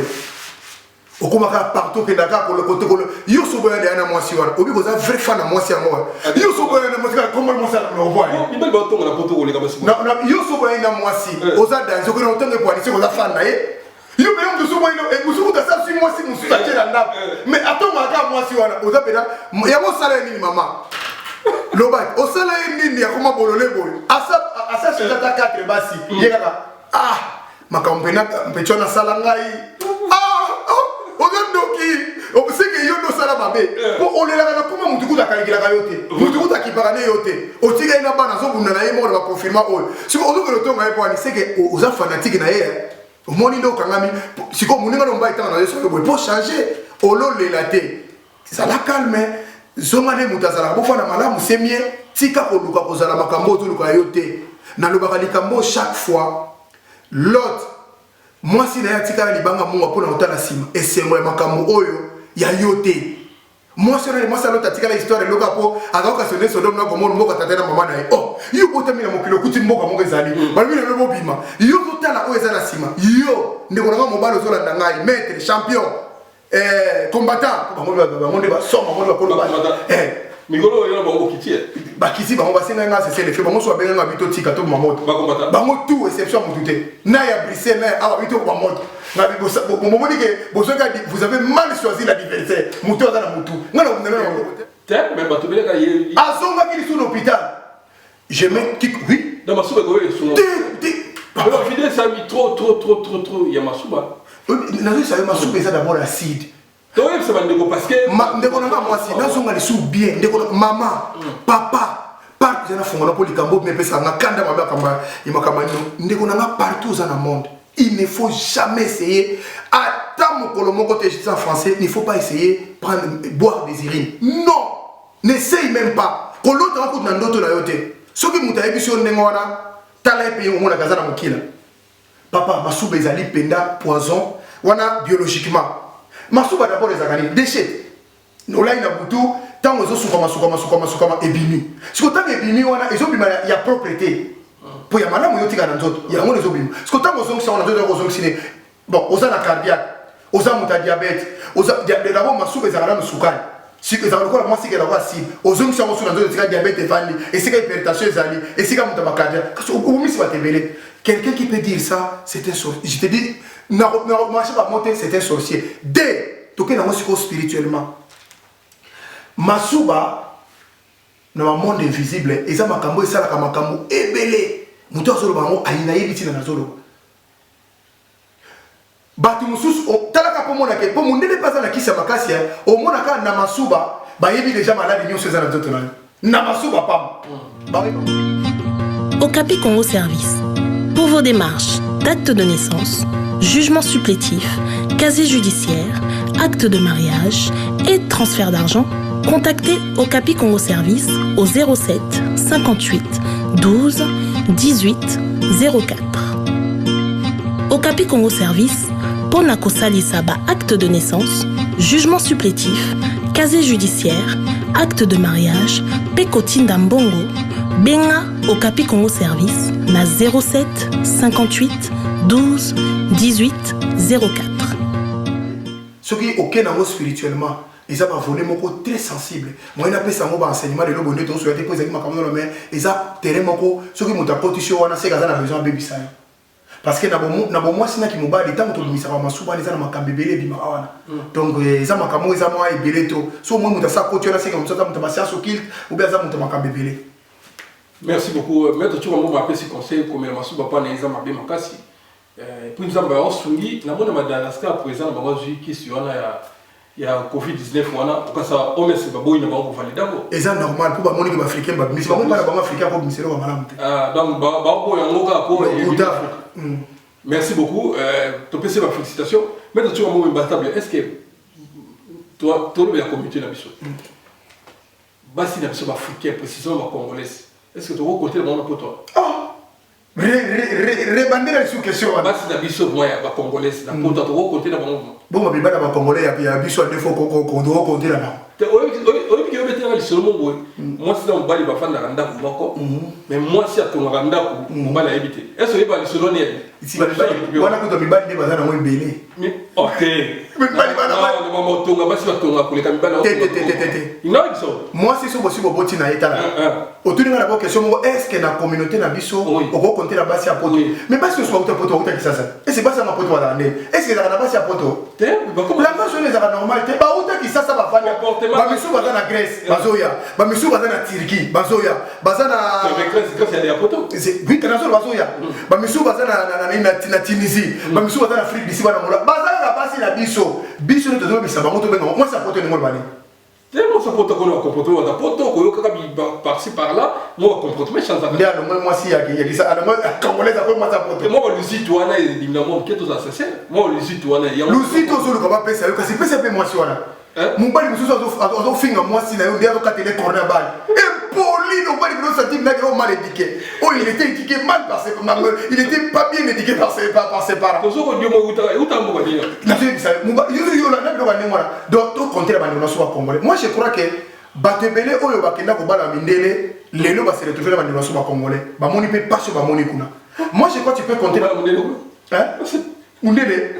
Okomaka partout que Dakar pour le côté yo so boya de na mwasi wana obi ko za vrai fan na mwasi yango yo so boya na mwasi comme moi ça le voit ni bel bato na poto ko le kabasi na yo so boya na mwasi oza dans ko na otange pour aller ko za fan na ye yo be on so boya e musu ka sa si mwasi musu ta tela ndako mais atonga ka mwasi wana oza pena yango sala nini mama lobat o sala nini ya koma bolole boy asa se ta 4 basi yeka makampena mpechona sala ngai ogandoki obusenge yo no sala mabe po olela na kuma mutukuta kalikila kayote mutukuta libaka ne yote otika ina bana zo bunda na ye mo ba confirmer oyo siko ozo ke lotonga ye pwani c'est que oza fanatique na ye omoni ndo kangami siko muninga no mbai tanga na yeso ko pour changer olo lelate ça la calme zonga ne mutazala bo fana malamu c'est mieux tika ko luka ko zala makambo to luka yote na lobaka likambo chaque fois l'autre moi si na ya tika na libanga munga pona otala sima esengo ya makambo oyo ya yote moi ça l'autre tika la histoire loka po akaka sonner Sodome na Gomorrhe moko tatena mama na oh yo botami na mokilo kuti mboka moko ezali balbi na lobo bima yo totala o ezala sima yo ndeko na mobalo zola ndangai maître champion combattant bango ba soma bango ba kolo Migolo yana bango kitie bakiti bango basenga nga c'est le fait bango so benga bito tika to mamoto bango tout exception mututé na ya brisé na awa bito kwa moto na bibosa bomoni que vous avez mal choisi l'adversaire muto za na mutu ngana mais bato beleka ye azonga kili sur l'hôpital je mets oui dans masuba ko yeso alors vidéo ça mis trop il y a masuba nazo ça masuba ça d'abord acide donc c'est pas ndeko parce que ndeko na moi si nazonga les sous bien ndeko maman papa part na fongona pour likambo mais pesa nga kanda mabaka kamba imakamba ndeko na partout dans le monde. Il ne faut jamais essayer, attends mon colombo côté en français, il ne faut pas essayer de boire des urines. Non, n'essaye même pas. Quand l'autre a un coup de nando la yote, ce qui m'a dit sur n'engwana, t'as les pays où on a gazé la mokila. Papa, masouba ezali penda poison, wana biologiquement. Masouba d'abord les agani déchets. Nous là il a boutou, tant aux autres soukama ebimi. Ce que tant ebimi wana, ils ont bima ya propriété. Pour y avoir un tika dans d'autres, il y a un autre obim. Ce que tant qu'on on a deux raisons qui bon, aux la cardiaque, aux a diabète, aux d'abord ma soupe et zarana soukal. Si que zarana quoi moi c'est que la voix si, aux hommes qui sont sur deux diabète et vali, et c'est qu'il hypertension zali, et c'est comme ta cardiaque. Parce que au mis va te mêler. Quelqu'un qui peut dire ça, c'est un sorcier. Je te dis, non, marcher pas monter, c'est un sorcier. Dès toquer dans mon spirituellement. Masuba dans le monde invisible, et ça makambo et ça la makambo ebelé. Muto azolo bango ayina yebiti na nazolo batu mususu talaka po mona ke po mundele paza na kisa makasi o mona ka na masuba ba yebi déjà malade nyo seza na nzoto na masuba pam Okapi Congo Service. Pour vos démarches d'acte de naissance, jugement supplétif, casier judiciaire, acte de mariage et transfert d'argent, contactez Okapi Congo Service au 07 58 12 18 04. Okapi Congo Service, pona kosali saba acte de naissance, jugement supplétif, casier judiciaire, acte de mariage, pekotinda mbongo, benga Okapi Congo Service na 07 58 12 18 04. Ce qui est ok dans spirituellement, ils ont volé mon côté très sensible. Moi, je n'ai pas enseignement de l'obonné, donc je vais te poser ma caméra dans la main. Ils ont terrain mon côté, ce qui m'ont apporté sur moi, c'est qu'ils ont besoin de bébé ça. Parce que dans moi, c'est qui m'ont dit, tant que tu m'as dit, souvent les gens m'ont bébé bima awana. Donc ils ont ma caméra, ils ont moi bébé tout. Soit moi, m'ont ça côté là, c'est comme ça, m'ont passé à ce qu'il ou bien ça m'ont bébé. Merci beaucoup. Maître, tu vas m'appeler ces conseils comme ma souba pas les gens m'abîment makasi. Puis nous avons sungi, na mona Madagascar présent na bango qui sur il y a Covid-19 wana pour ça on met ce babo ina bango valida ko. Et ça normal pour ba moni que africain ba mais bango pas bango africain pour misero ba malamu. Donc babo yango ka pour merci beaucoup. To pese ma félicitations. Maître, tu vas m'embastable. Est-ce que toi la communauté na biso. Basi na biso africain précisément congolais. Est-ce que tu vas compter le monde pour toi? Rebander la sous-question. Basi na biso moya ba congolais na pour toi tu vas compter le monde. Bon ma biba na congolais ya biso des fois qu'on doit compter là. Oyebi ke betera lisolo mo moi si dans bali ba fanda randa ko moko mais moi si atonga randa ko mo bala ebité. Est-ce que ba lisolo ne ici ba wana ko to mibali de bazana mo ebele. OK. Mibali bana ba mo tonga basi ba tonga ko le kamibala. Ina biso. Moi si so bosi boti na etala. Autour de la question est-ce que la communauté na biso on va compter la base à poto. Mais parce que soit poto poto qui ça. Et c'est pas ça ma poto là. Est-ce que la base à poto? La base on est à normal. Te ba uta qui ça va faire. Ba miso baza na Grèce, bazoya. Ba miso baza na Turquie, bazoya. Baza na Grèce il y a poto. C'est oui kana so bazoya. Ba miso baza na Tunisie. Ba miso baza na Afrique d'ici bana mola. Baza la base la biso. Biso ne te doit bisa ba moto benga. Moi ça poto ni mo bani. Moi, ça peut être un comportement, on a pas par-ci par-là, moi, on comportement, je change. Moi, si, il y a ça. Alors, moi, Congolais, après, moi, ça porte. Moi, le site, tu as évidemment, qui est aux assassins. Moi, le site, tu as. Le site, aussi, le combat, c'est ça. C'est pas moi, si, voilà. Mon bal, il me soucie, moi, si, il y a un télé corner balle. Et Pauline, au bal, il me sentit mal éduqué. Oh, il était éduqué mal par ses parents. Il était pas bien éduqué par ses parents. Moi, je crois que Batebele, Oyo, Bakenda, Kobala, Mindele, les lots, se retrouver dans les congolais. Bamoni peut pas sur Bamoni Kuna. Moi, je crois que tu peux compter. Hein? Mindele.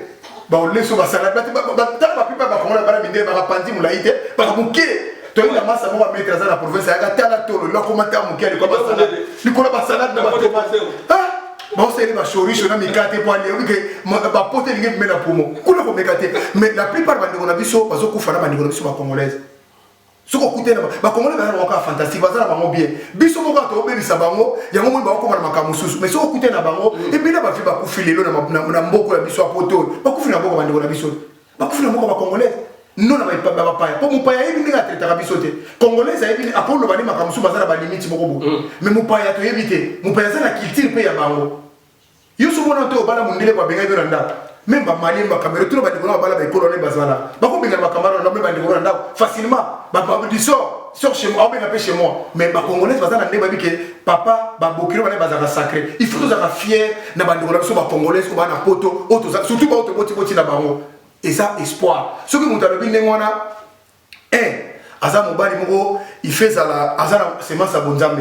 On laisse sur la salade. La plupart des Congolais, Mindele, Barapandi, Moulaïte, Baramouké. Tu as la masse à moi mettre dans la province. Il y a un talato, le commentaire Mouké, le salade. Le salade, le ah! Bon, c'est les chouris, je n'ai pas pour aller. Ma pote est liée à Pomo. Mais la plupart des Congolais, parce que Koufana, les Congolais. Ce qu'on coûte, les Congolais sont fantastiques, ils sont bien. Biso moka to obe bisabango, yango mo ba ko na makamususu. Mais ce qu'on coûte na bango, et bien là ba fi ba kufile lo na mboko ya biso apoto. Ba kufile na mboko ba ndeko na biso. Ba kufile na mboko ba Congolais. Non na ba paya. Pour mon paya yebi nga traiter biso te. Congolais ça yebi apolo ba ni makamusu bazala ba limite moko bo. Mais mon paya to yebi te. Mon paya za na culture pe ya bango. Yo so mona to bala mundele ba benga yo nda. Même ba Mali ba Cameroun tout ba ndeko na bala ba kolone bazala. Ba ko benga ba Cameroun na ba ndeko na nda facilement. Bah, dis sort chez moi, on va chez moi. Mais ma Congolais, papa, Bokiro, va sacré. Il faut que nous soyons fiers de la Congolais, de la poto, surtout de la Bango. Et ça, espoir. Ce que nous avons dit, Azam Mobali Mogo, il fait ça, Azam Semence à Bonzam.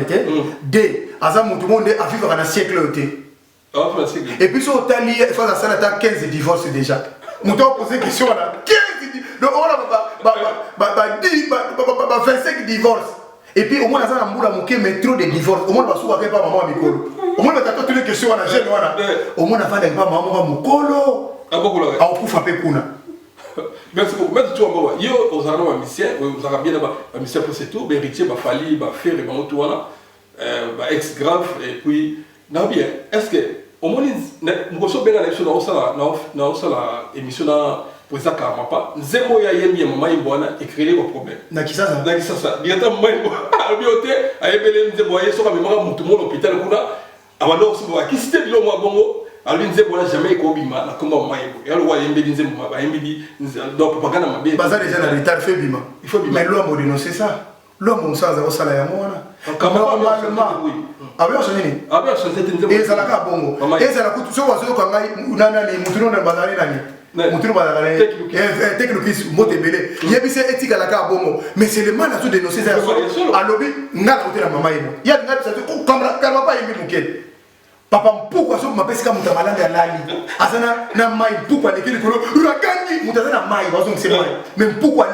D, Azam tout le monde a vécu dans un siècle. Et puis, sur Tali, il faut ça, 15 divorces déjà. Nous avons posé une question là. 15 25 divorces. Et puis au moins, on a un mais trop de divorces. Au moins, on va pas maman Mikolo. Au moins, on a toutes les questions à la jeune. Au moins, on a pas maman Mikolo. Ah, on peut frapper Kuna. Merci beaucoup. Merci tout le monde. Yo, aux armes, mission, aux armes bien là-bas. Mission pour c'est tout. Héritier, Fali, faire et tout voilà. Ex grave et puis, non bien. Est-ce que au moins, nous sommes bien à l'émission dans la émission là. Pour ça, carrément pas. Zémo ya yemi maman ibwana écrire au problème. Na kisasa. Na kisasa. Bientôt maman albioté a ebele nzemo ya so ka mema mutu mo l'hôpital kuna. Abano so ba kisite bilo mo bongo. Albi nzemo na jamais ko bima na komba maman ibo. Ya lo wa yembe nzemo ba yembe di donc propagande mabe. Baza déjà na retard fait bima. Il faut bima. Mais l'homme dénoncer ça. L'homme ça za osala ya mona. Normalement. Abi osonini. Abi osonini nzemo. Et ça la ka bongo. Et ça la kutu so wa so ka ngai unana ni mutu na bazali nani. Technique motebele yebise etika la ka bongo mais c'est le mal à tout dénoncer ça à lobby nga côté la maman yebo ya nga ça ko kamera pas yembi muke papa pourquoi so mapesi ka muta malanga lali asana na mai pourquoi nekeli kolo rakangi muta na mai wazo c'est mai même pourquoi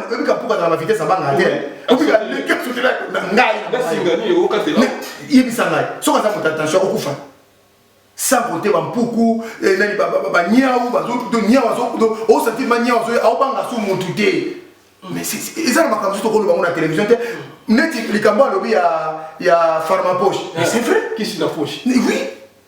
dans la vitesse banga ate obika le cap sur la ngai na singani o katela yebisa ngai so ka za muta attention okufa sans compter Bampuku, Niaou, au sentiment Niaou, au Banga sous mon touté. Mais c'est ça, ma caméra, sur la télévision. Net, les caméras, il y a Pharmapoche. Mais c'est vrai. Qui c'est la poche? Oui.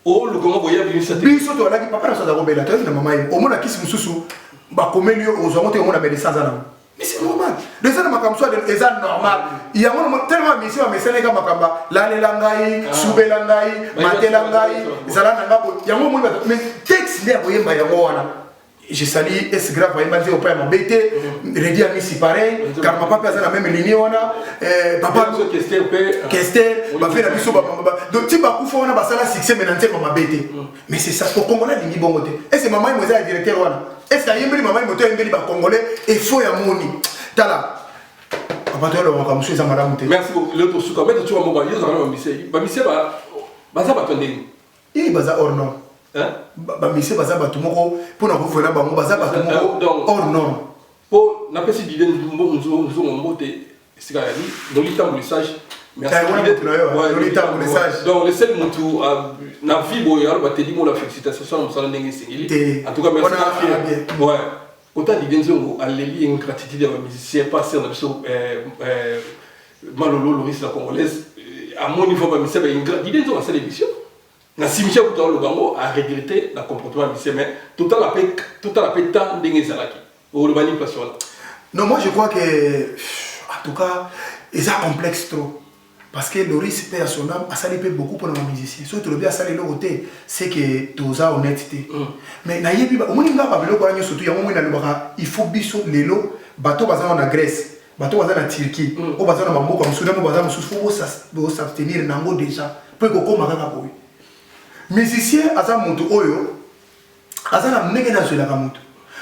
Oh, le comment voyez bien ça? Puis surtout, là, papa, ça a la tête, maman, au moins, qui se sous, bah, comme lieu aux hommes, on a mis des sans ans. Mais c'est normal. Les gens ma caméra, c'est normal. Il y a tellement de missions, mais c'est les gars, ma caméra, l'année langaï, soube langaï, maté langaï, zala nangabo. Il y a un moment, mais texte, il y a un moment, je salue, est-ce grave, il m'a dit au père, m'a bêté, Rédi a mis si pareil, car ma papa est dans la même ligne, on a, papa, Kester, m'a fait la biseau, donc tu vas couper, on a passé la succès, mais on m'a bêté. Mais c'est ça, pour Congolais, il dit bon côté. Et c'est maman, il m'a dit directeur, est-ce qu'il y a un maman, il m'a dit Congolais, et faut y avoir moni. Tala. Merci beaucoup. L'autre sous quand tu vas m'envoyer dans la mission, baza batondé. Il baza hors norme. Hein? Mission baza batumoko pour nous faire bango baza batumoko hors norme. Pour n'a pas si d'idée nous monter c'est quand même dans l'état message. Merci. Donc le seul montou na vie boyar ba te di mo la félicitation nous allons ndenge singili. En tout cas merci. Ouais. Autant d'identité à l'élie une gratitude à musicien passé dans le Malolo Loris la congolaise à mon niveau ma musicien une gratitude dans cette émission na simcha pour le bango a regretté la comportement musicien mais tout à la paix tant d'engezalaki au urbanisme national. Non moi je crois que En tout cas, c'est complexe trop. Parce que Loris paie à son âme, a salé beaucoup pour les musiciens. Si tu le bien salé le côté, c'est que tu as honnêteté. Mais na yebi, au moins il il faut biso lelo, bateau bazan en Grèce, bateau bazan en Turquie, au bazan en Mambo comme Soudan, au bazan en Soudan, faut s'abstenir nango déjà. Pour que comme magana boy. Musicien aza mutu oyo, aza na mnege na zola kamutu.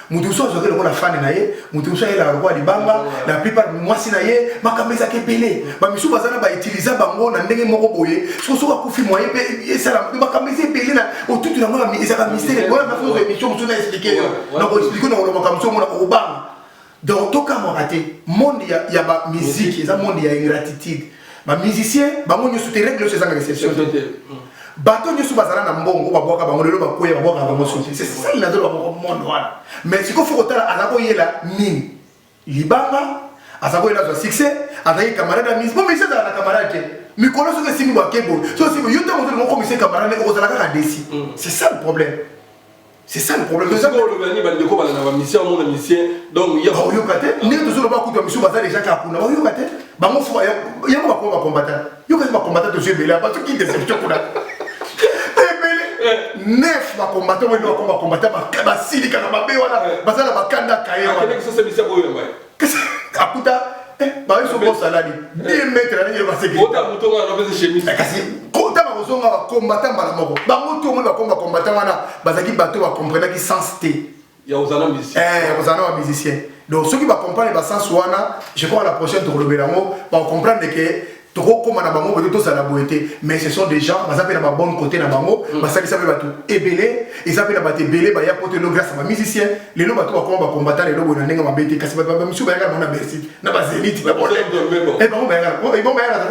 Mutu so zo ko la fan na ye, mutu so la roi libanga, la plupart mwasi na ye, makameza ke belé. Ba misu bazana ba utiliser bango na ndenge moko boye. So ka kufi moyen pe esala makameza belé na otutu na mona ezaka mystère. Voilà ma façon émission mutu na expliquer. Na ko expliquer na lo makamso mona ko banga. Donc to ka mo raté, monde ya ba musique, eza monde ya ingratitude. Ba musicien, ba mo nyosu te règle ces exceptions. Bateau ne soit pas un bon groupe à boire, c'est ça il a de monde. Mais ce qu'il faut retenir à la boye la mine. Libanga, à sa boye la succès, à la camarade de mise. Bon, mais c'est dans la camarade. Mais quand on se dit que c'est bon, c'est aussi que vous avez mon commissaire camarade, on va la décider. C'est ça le problème. C'est ça le problème. C'est ça le problème. Il y a une mission, mon mission. Donc, il y a un yokaté. Il y a toujours pas de mission, il y a déjà un yokaté. Il y a un combattant. Il y a un combattant de jeu, mais il y a pas de qui déception pour la. Neuf va combattre, moi je dois combattre, ma sili quand ma béwana, basala bakanda kaye. Quel est ce service pour eux, qu'est-ce akuta, bah ils sont bons saladi. 10 mètres là, il va se gagner. Ota muto nga na bese chemise. Kasi kota ba kozonga ba combattant bala moko. Ba moto mo ba combattant wana, bazaki bato ba comprendre qui sens té. Il y a aux musiciens. Aux musiciens. Donc ceux qui va comprendre ba sens wana, je crois la prochaine tour le belango, va comprendre que trop comme na bango peut tous à la beauté, mais ce sont des gens qui s'appellent na bon côté na bango, parce qu'ils s'appellent batou ebelé, ils s'appellent batou belé, ba ya porter le grâce à musicien, les lots batou comme ba combattant les lots na nenga mabete, kasi ba monsieur ba ya na Bercy, na ba Zénith ba bon. Et bon ba ya, bon ba ya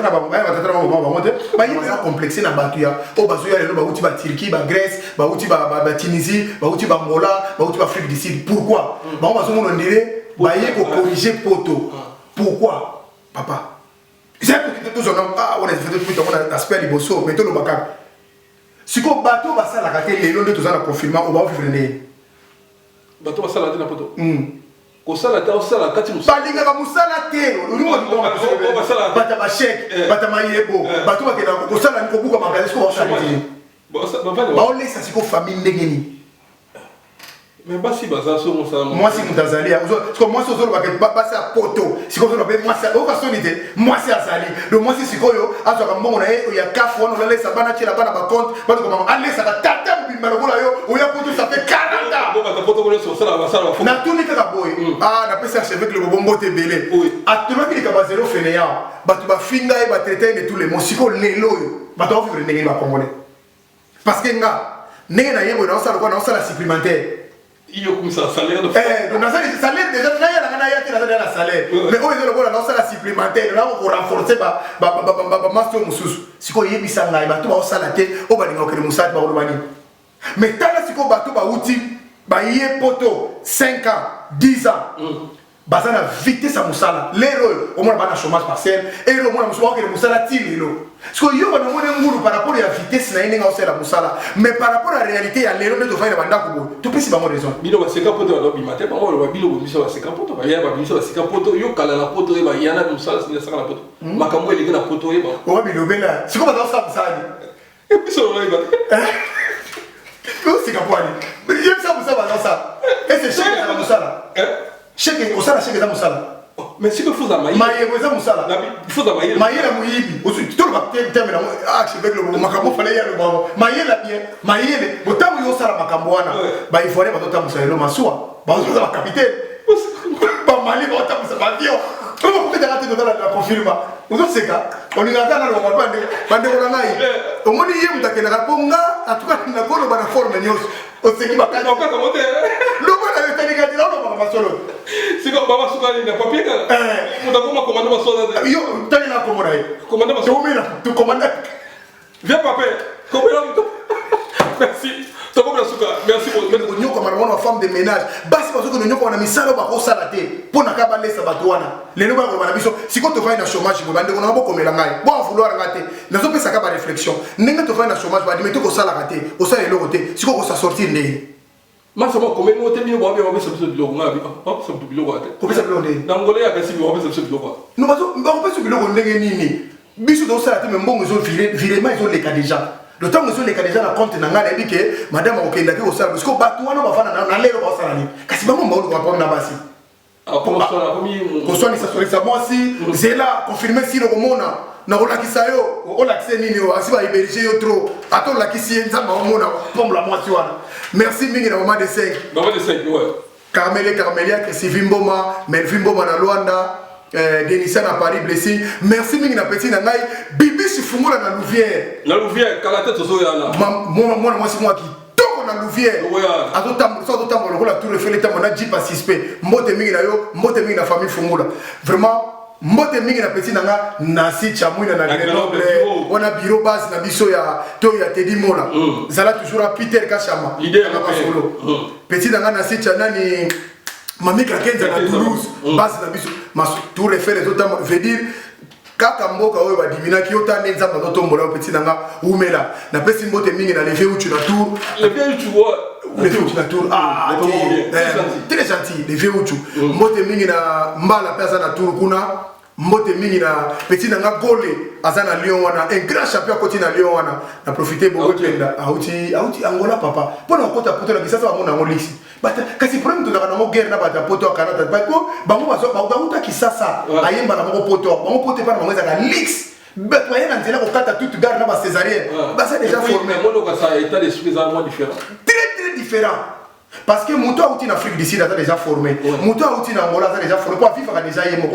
na bango, ba ya na bango, ba ya ba complexé na batou ya, o bazo ya les lots ba uti ba Turquie, ba Grèce, ba uti ba Tunisie, ba uti ba Angola, ba uti ba Afrique du Sud. Pourquoi? Ba on bazo mon ndire, ba ye ko corriger poto. Pourquoi? Papa. C'est que tout on a on a fait tout on a aspect liboso mais tout le bac. Si ko bateau va ça la rater les longs de tous en confinement on va vivre bateau va ça la na poto. Ko ça la ta ça la kati musa. Balinga ba musala te. On va ça la bata ba chèque, bata mayebo. Bateau va que ko ça la ko buka magasin ko ça. Bon ça va ba on laisse si ko famille ndengeni. Mais pas si bazar sur mon salon. Moi si mutazali parce que moi si ozolo ba passer à poto si ko ba moi ça o ka sonité moi c'est azali donc moi si sikoyo azoka mbongo na ye ya kafu on laisse bana tira bana ba compte ba ko maman allez ça va tata bimba lokola yo o ya poto ça fait 40 ans bon ba poto ko sur ça va ça va na tuni ka boy na pesa avec le bombo te belé actuellement il ka ba zéro fainéant ba tu ba finga et ba traiter de tous les mots siko lelo yo ba to vivre ndenge ba congolais parce que nga ndenge na yebo na ça la supplémentaire. Il y a comme ça salaire de donc dans ça salaire déjà la salaire mais on est dans ça supplémentaire là on renforcer ba master mususu siko yebisa ngai bato ba osala te o ba linga ko musati ba olobani mais tala siko bato ba uti ba ye poto 5 ans 10 ans bazana vitesse à musala lero au moins ba na chômage partiel et le moins musala que musala tilelo siko yo ba ngone ngulu par rapport à vitesse na inga osala musala mais par rapport à la réalité ya lero de faire banda ko to pesi ba mo raison bino ba seka poto ba bimate ba mo ba bilo bo miso ba seka poto ba ya ba miso ba seka poto yo kala na poto ba yana musala sina saka na poto makambo ele na poto e ba o bilo bela siko ba osala musala e piso lo ba ko sika kwani yo sa musala ba ça et c'est chèque na musala chèque au sala chèque za musala mais si que faut za maïe maïe za musala il faut za maïe maïe la muibi aussi tout le baptême terme na avec le makambo fallait ya le babo maïe la bien maïe le botamu yo sala makambo wana ba il faut aller ba totamu sa le masua ba zo za capitaine ba mali ba totamu sa ba dio comment peut rater dans la confirma vous savez ça on est là dans le bande ko na ngai o moni yem ta kena ko nga atuka na ko lo ba na forme nyos o seki ba ka no ka mo te lo ba na tani ka dilo ba ba solo siko baba sukali na papier ka muta ko ma commande ma soda yo tani na ko mo dai commande ma soda tu commande viens papa comment merci merci beaucoup. Nous comme on femme de ménage, basi parce que nous on a mis ça ba ko salaté pour na ka ba laisser batouana. Les nous ba ko na biso si ko to va na chômage ko bande ko na ko komela ngai. Bon vouloir rater. Na zo pesa ka ba réflexion. Ninga to va na chômage ba di meto ko sala rater. O sala le côté. Si ko sa sortir ndé. Moi, ça m'a combien de temps de voir bien ça se bilo nga bi. Oh, ça me bilo quoi. Comment ça blonde? Nangolé ya kasi bi ça se bilo quoi. Nous on peut se bilo ndenge nini. Biso do ça te même bon ils ont virement ils ont les cas déjà. Le temps ils ont les cas déjà na compte na ngana dit que madame okenda ke osala parce que bato wana bafana na lelo ba sala ni. Kasi bango mbolo kwa pona basi. Ah comment ça là comme ko swani ça moi si zela confirmer si le komona na olakisa yo olakise nini yo asiba iberger yo trop ato olakisi nzamba omona pombe la moitié wana. Merci mingi na moment de 5. Moment de 5 ouais. Carmelia que Sylvie Mboma, Melvin Mboma na Luanda, Denissa na Paris blessing. Merci mingi na petit na ngai Bibi Sifungula na Louvière. Na Louvière kalata tozo ya na. Moi qui toko na Louvière. Ato tambo la tour Eiffel tambo na jipa suspect. Mbote mingi na yo, mbote mingi na famille Fungula. Vraiment mbote mingi na petit nanga nasi chamwina na Grenoble. On a bureau base na biso ya to ya Teddy Mola. Zala toujours à Peter Kachama. Idée na solo. Petit nanga nasi chanani Mami Kakenza na Toulouse. Base na biso. Mas tour Eiffel les autres veut dire kaka mboka oyo badimina ki otane nzamba totombola petit nanga umela. Na pesi mbote mingi na lever uchu na tour. Lever uchu wa le vieux la tour très gentil le vieux uchu mbote mingi na mbala pesa na tour kuna mbote mingi na petit na ngole azana Lyon wana un grand champion côté na Lyon wana na profiter beaucoup penda auti Angola papa pona kota poto la kisasa mona ngolisi bata kasi problème to na mo guerre na bata poto Canada ba ko bango bazo ba uta kisasa ayemba na mo poto pa na mo za lix mais toi il a kata toute garde na ba césarienne ba ça déjà formé mon ça état d'esprit moins différent très différent parce que mon toi en Afrique d'ici là déjà formé mon toi en Angola ça déjà formé pour vivre déjà yemo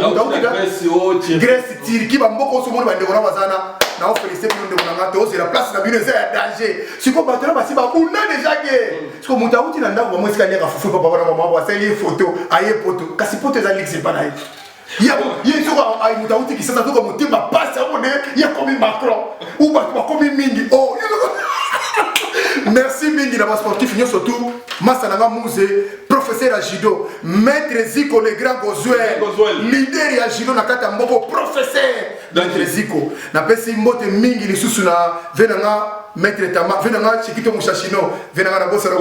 Grèce Turquie ba mboko so mo ba ndeko na bazana na offeriste pour ndeko na ngato c'est la place na bino c'est danger si ko batela ba si ba bunda déjà que parce que mon toi en ndako mo esika leka fufu papa na maman ba seli photo aye poto kasi poto za lix c'est pas là il y a muta qui s'attend comme mutima passe à mon il y a comme Macron ou pas comme Mingi oh merci Mingi la sportif nous surtout Massananga Mouze professeur à judo maître Zico le grand Gozuel leader à judo na kata mboko professeur maître Zico na pesi mbote Mingi lisusu na venanga maître Tamar venanga Chikito Mushashino venanga na bossa na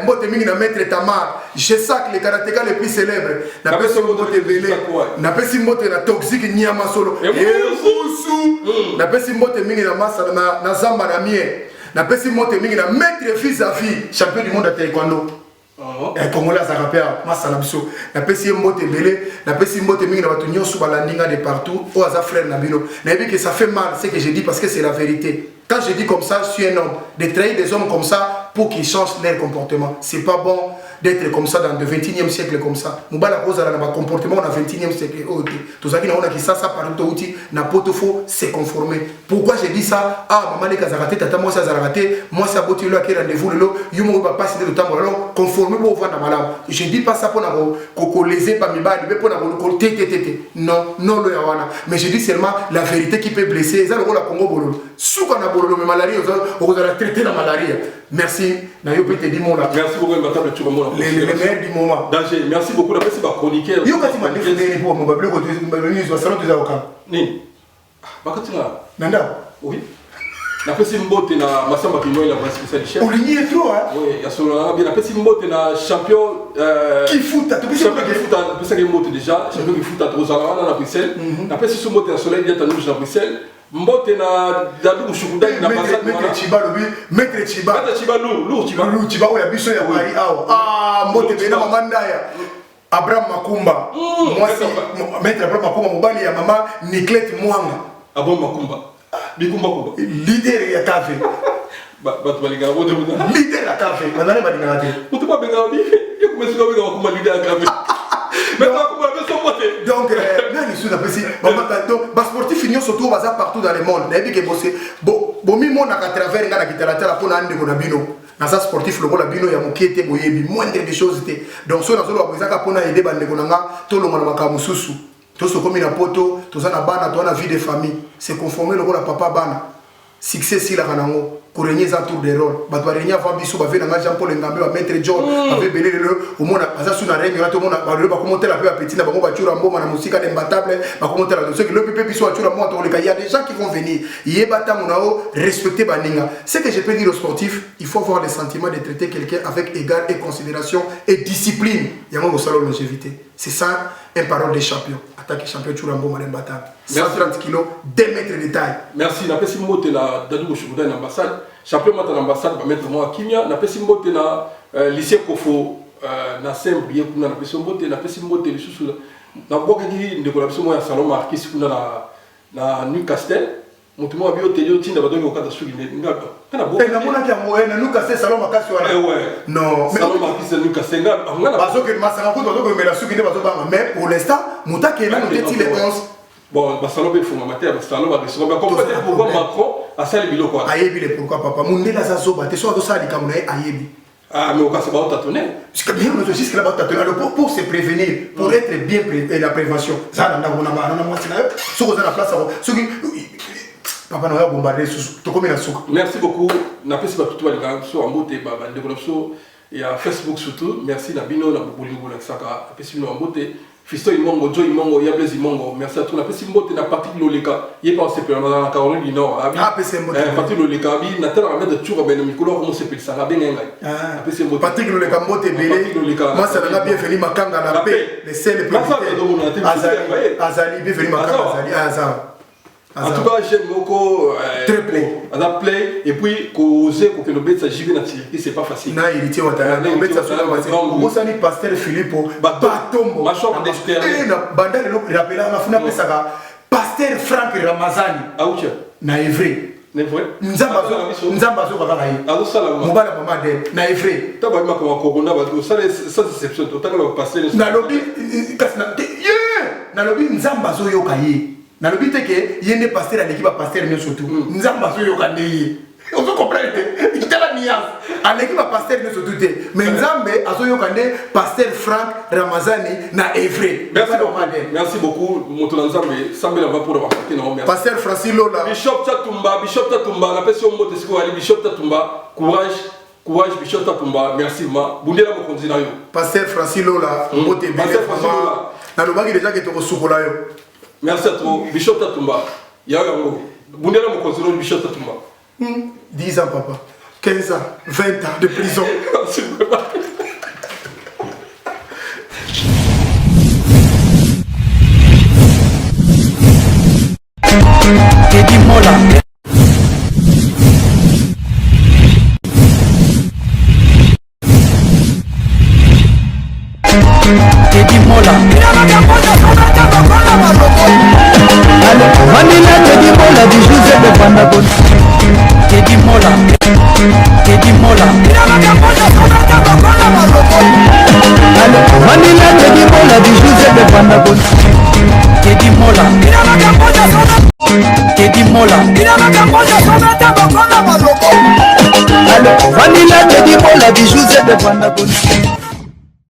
mbote Mingi na maître Tamar je sac les karatéka les plus célèbres na pesi mbote Vele na pesi mbote na toxique Nyama Solo et Usu na pesi mbote Mingi na massa na Zamba na Mie na pesi mbote Mingi na maître vis-à-vis champion du monde de taekwondo Congolais à Zarapea massa na biso na pesi mbote Vele na pesi mbote Mingi na batu nyonso balandinga de partout au hasard frère na bino na bi que ça fait mal ce que je dis parce que c'est la vérité. Quand je dis comme ça, je suis un homme. De trahir des hommes comme ça pour qu'ils changent leur comportement. C'est pas bon d'être comme ça dans le 21e siècle comme ça. Nous avons la cause dans le comportement dans le 21e siècle. Tout ça qui ça par outil n'a pas de faux, c'est conformé. Pourquoi j'ai dit ça? Ah, maman les Kazarate, tata moi ça zarate, moi ça botti là qui rendez-vous le lot, you m'ont pas passé de temps alors conformé pour vendre malade. Je dis pas ça pour na léser pas mi bas, mais pour na non, non le yawana. Mais je dis seulement la vérité qui peut blesser. Ça le rôle à Congo bololo. Sous qu'on a bololo mais malaria, on va traiter la malaria. Merci. Nayo peut te dire mon là. Merci beaucoup madame tu m'as les meilleurs du moment. Danger. Merci beaucoup. Merci ma chroniqueur. Yo quand tu m'as dit pour mon bablo côté nous salon des avocats. Ni. Bakatinga. Nanda. Oui. Na pesi mbote na masamba pino la spécialiste. On ligne trop hein. Oui, ya solo bien na pesi mbote na champion qui foot tu peux champion qui foot pesa que mbote déjà, champion qui foot à Trozala na Bruxelles. Na pesi so mbote na soleil bien à Bruxelles. Mbote na Dabi Mushukudai na Passat Maître Chiba lobi Maître Chiba Lou Chiba oya biso ya Paris awa ah mbote bena mamanda ya Abraham Makumba moi c'est Maître Abraham Makumba mobali ya mama Niclette Mwanga Abraham Makumba Bikumba Kumba leader ya café batu balinga bote bote leader ya café manane balinga te bote ba benga bi yo kumesi ko benga Makumba leader ya café mais Makumba be so bote donc nani sous apprécie donc bas sportif finit surtout baza partout dans le monde na que bosser bomi mona ka travers ngana kitalatala pona ande ko na bino na sa sportif loko la bino ya mokete boyebi moindre des choses te donc so na zo ba ka pona aider bande ko nanga to longa na makamu susu to so komi na poto to za na bana to na vie de famille c'est conformer loko la papa bana succès si la kanango régner sans tour de rôle. Bah, régner avant Bissou, bah, venir Jean-Paul Ngambe, bah, maître John, avec Belé, au monde, bah, ça, sous la règne, tout le monde, bah, commenter la paix à petit, bah, bah, tu rambo, ma musique, imbattable, bah, commenter la ceux qui le pépé, Bissou, tu rambo, il y a des gens qui vont venir. Il y a bata, respecter Baninga. Ce que je peux dire aux sportifs, il faut avoir le sentiment de traiter quelqu'un avec égard et considération et discipline. Il y a un salon de longévité. C'est ça, un parole des champions. Attaque champion, tu rambo, ma imbattable. 130 kilos, 2 mètres de taille. Merci. Na pesi mbote na Dadou Chouda na ambassade. Champion mata na ambassade ba mettre moi Kimia. Na pesi mbote na lycée Kofo na Semble kuna na pesi mbote le sous na boka ki ndeko na pesi moi ya salon Marquis kuna na Newcastle. Mutu mo abio telio tinda badongo kata suki ngaba. Kana boka. Na mona kia mo na Newcastle salon makasi wala. Non, salon Marquis Newcastle ngaba. Bazo que masanga ko bazo ko mela suki ne bazo ba mais pour l'instant mutaki na noteti les 11. Bon, Barcelone il faut m'amater, Barcelone va recevoir. Mais comme peut-être pourquoi Macron a ça les billes quoi. Ayebi les pourquoi papa. Mon nez là ça soba. T'es soit de ça les Camerounais ayebi. Ah mais au cas c'est pas tâtonner. C'est que bien on juste que là bas tâtonner. Pour se prévenir, pour être bien la prévention. Ça on a moi c'est là. Sur la place ça. Papa nous a bombardé sous. To comme la souka. Merci beaucoup. Na pesi ba tout les gars sur Ambote ba développement et à Facebook surtout. Merci na bino na bolingo na saka. Pesi bino Ambote. Fisto Imongo, Joe Imongo, Yables Imongo, merci à tous. La petite mbote na partie de l'Oleka. Il est passé par la Caroline du Nord. Ah, PC mbote. Partie de l'Oleka. Il n'a pas de mettre toujours ben Mikolo comment c'est ça va bien ngai. Ah, PC mbote. Partie de l'Oleka mbote belé. Moi ça n'a bien fini makanga la paix. Les seuls plus. Azali bienvenue makanga Azali Azali. En tout cas, j'aime beaucoup play et puis causer pour que le bête s'agisse bien attiré, c'est pas facile. Non, il tient au talent. Le bête s'agisse bien attiré. Vous savez, pasteur Philippe, Batombo. Ma chambre d'espère. Et la bande il appelle la funa pesaka. Pasteur Franck Ramazani. Ah oui. Na Evry. Nzambazo baba ngai. Azo sala mo. Mobala mama de na Evry. Ta ba ma ko kobona ba ça ça déception total le pasteur. Na lobi na lobi Nzambazo yokaye. Na le but est que yende pasteur à l'équipe pasteur mais surtout nzamba so yo kandé on peut comprendre il y a la nuance à l'équipe pasteur mais surtout mais nzambe aso yo kandé pasteur Franck Ramazani na Evry. Merci beaucoup moto nzambe sambela va pour avoir fait non merci pasteur Francis Lola Bishop Tatumba la personne moto siko ali Bishop Tatumba courage Bishop Tatumba merci ma bundela mo konzina yo pasteur Francis Lola moto pasteur Francis Lola na lobaki déjà que to sukola yo. Merci à toi, Bishop Tatumba. Yagango. Bundela mon conseiller Bishop Tatumba. 10 ans, papa. 15 ans, 20 ans de prison. Teddy Mola. Teddy Mola. Vanilla Teddy Mola du Joseph de Pandagon. Teddy Mola. Teddy Mola. Vanilla Teddy Mola du Joseph de Pandagon. Teddy Mola. Teddy Mola. Vanilla Teddy Mola du Joseph de Pandagon.